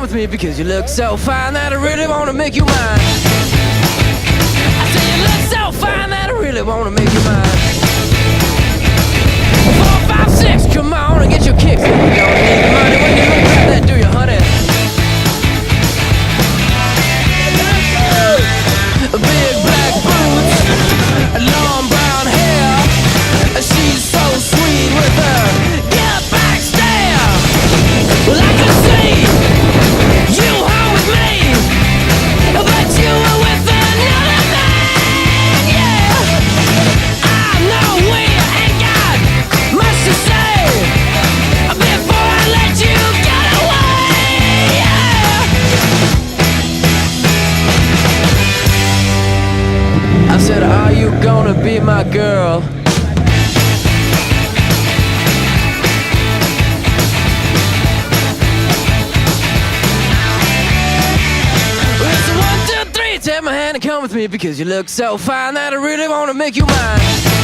with me because you look so fine that I really wanna make you mine. I say you look so fine that I really wanna make you mine. 4, 5, 6, come on and get your kicks. You don't need the money when you look like that, do you, honey? Big black boots, long brown hair. She's so sweet with her get back stare. Well, I can see you home with me, but you were with another man, yeah. I know we ain't got much to say before I let you get away, yeah. I said, are you gonna be my girl? It's a 1, 2, 3, take my hand and come with me because you look so fine that I really wanna make you mine.